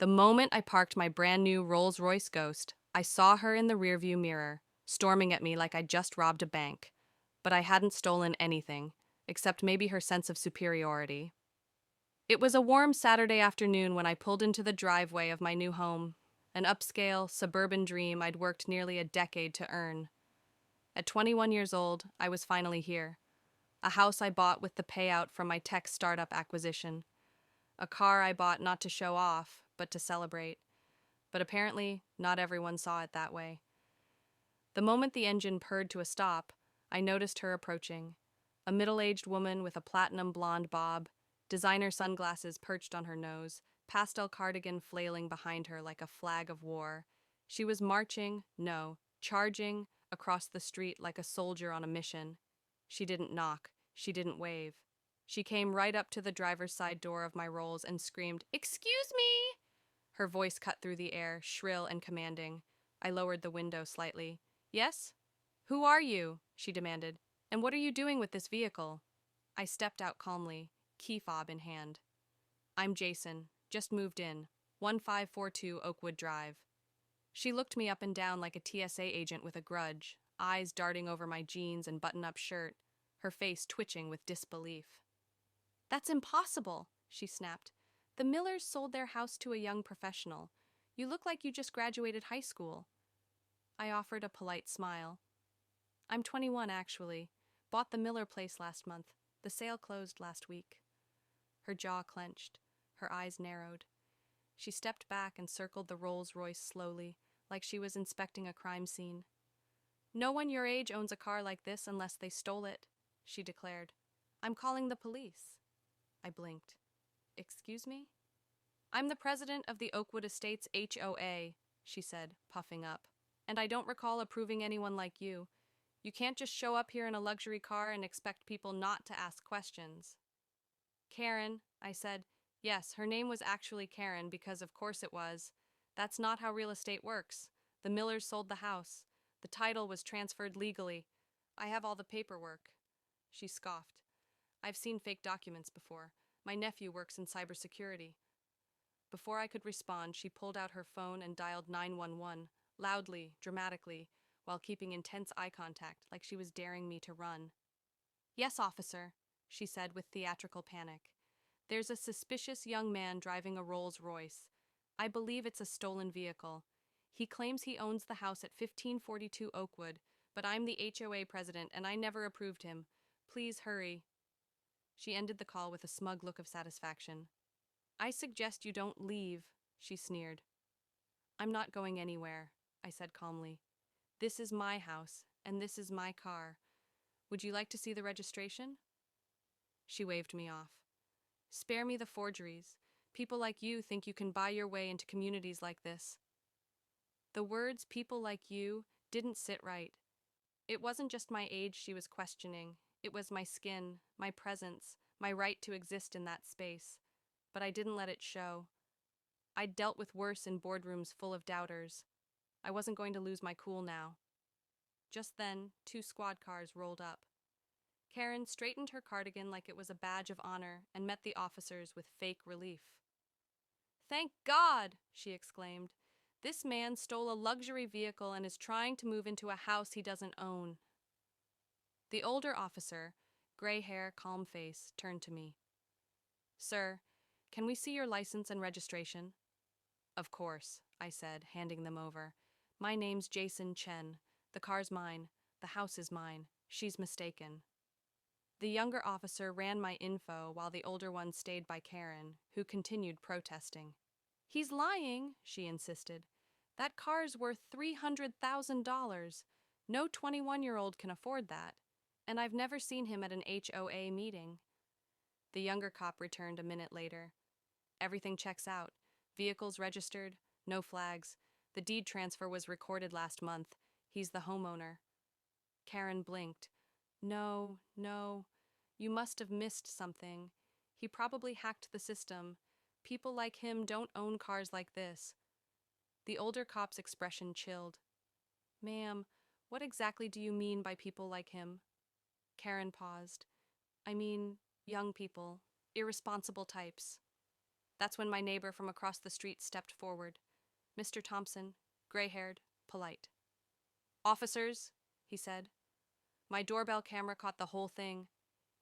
The moment I parked my brand new Rolls-Royce Ghost, I saw her in the rearview mirror, storming at me like I'd just robbed a bank. But I hadn't stolen anything, except maybe her sense of superiority. It was a warm Saturday afternoon when I pulled into the driveway of my new home, an upscale, suburban dream I'd worked nearly a decade to earn. At 21 years old, I was finally here. A house I bought with the payout from my tech startup acquisition. A car I bought not to show off, but to celebrate. But apparently, not everyone saw it that way. The moment the engine purred to a stop, I noticed her approaching. A middle-aged woman with a platinum blonde bob, designer sunglasses perched on her nose, pastel cardigan flailing behind her like a flag of war. She was marching, no, charging, across the street like a soldier on a mission. She didn't knock. She didn't wave. She came right up to the driver's side door of my Rolls and screamed, "Excuse me!" Her voice cut through the air, shrill and commanding. I lowered the window slightly. "Yes? Who are you?" she demanded. "And what are you doing with this vehicle?" I stepped out calmly, key fob in hand. "I'm Jason. Just moved in. 1542 Oakwood Drive." She looked me up and down like a TSA agent with a grudge, eyes darting over my jeans and button-up shirt, her face twitching with disbelief. "That's impossible," she snapped. "The Millers sold their house to a young professional. You look like you just graduated high school." I offered a polite smile. "I'm 21, actually. Bought the Miller place last month. The sale closed last week." Her jaw clenched. Her eyes narrowed. She stepped back and circled the Rolls-Royce slowly, like she was inspecting a crime scene. "No one your age owns a car like this unless they stole it," she declared. "I'm calling the police." I blinked. "Excuse me?" "I'm the president of the Oakwood Estates HoA," she said, puffing up. "And I don't recall approving anyone like you. You can't just show up here in a luxury car and expect people not to ask questions." "Karen," I said. Yes, her name was actually Karen because of course it was. That's not how real estate works. The Millers sold the house. The title was transferred legally. I have all the paperwork. She scoffed. "I've seen fake documents before. My nephew works in cybersecurity." Before I could respond, she pulled out her phone and dialed 911, loudly, dramatically, while keeping intense eye contact like she was daring me to run. "Yes, officer," she said with theatrical panic. "There's a suspicious young man driving a Rolls-Royce. I believe it's a stolen vehicle. He claims he owns the house at 1542 Oakwood, but I'm the HOA president and I never approved him. Please hurry." She ended the call with a smug look of satisfaction. "I suggest you don't leave," she sneered. "I'm not going anywhere," I said calmly. "This is my house, and this is my car. Would you like to see the registration?" She waved me off. "Spare me the forgeries. People like you think you can buy your way into communities like this." The words "people like you" didn't sit right. It wasn't just my age she was questioning. It was my skin, my presence, my right to exist in that space. But I didn't let it show. I'd dealt with worse in boardrooms full of doubters. I wasn't going to lose my cool now. Just then, 2 squad cars rolled up. Karen straightened her cardigan like it was a badge of honor and met the officers with fake relief. "Thank God!" she exclaimed. "This man stole a luxury vehicle and is trying to move into a house he doesn't own." The older officer, gray hair, calm face, turned to me. "Sir, can we see your license and registration?" "Of course," I said, handing them over. "My name's Jason Chen. The car's mine. The house is mine. She's mistaken." The younger officer ran my info while the older one stayed by Karen, who continued protesting. "He's lying," she insisted. "That car's worth $300,000. No 21-year-old can afford that. And I've never seen him at an HOA meeting." The younger cop returned a minute later. "Everything checks out. Vehicles registered, no flags. The deed transfer was recorded last month. He's the homeowner." Karen blinked. No, you must have missed something. He probably hacked the system. People like him don't own cars like this." The older cop's expression chilled. "Ma'am, what exactly do you mean by people like him?" Karen paused. "I mean, young people, irresponsible types." That's when my neighbor from across the street stepped forward. Mr. Thompson, gray-haired, polite. "Officers," he said. My doorbell camera caught the whole thing,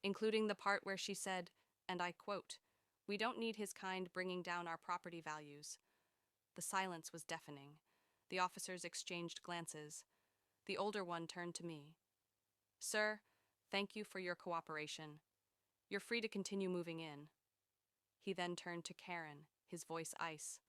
including the part where she said, and I quote, "We don't need his kind bringing down our property values." The silence was deafening. The officers exchanged glances. The older one turned to me. "Sir, thank you for your cooperation. You're free to continue moving in." He then turned to Karen, his voice ice.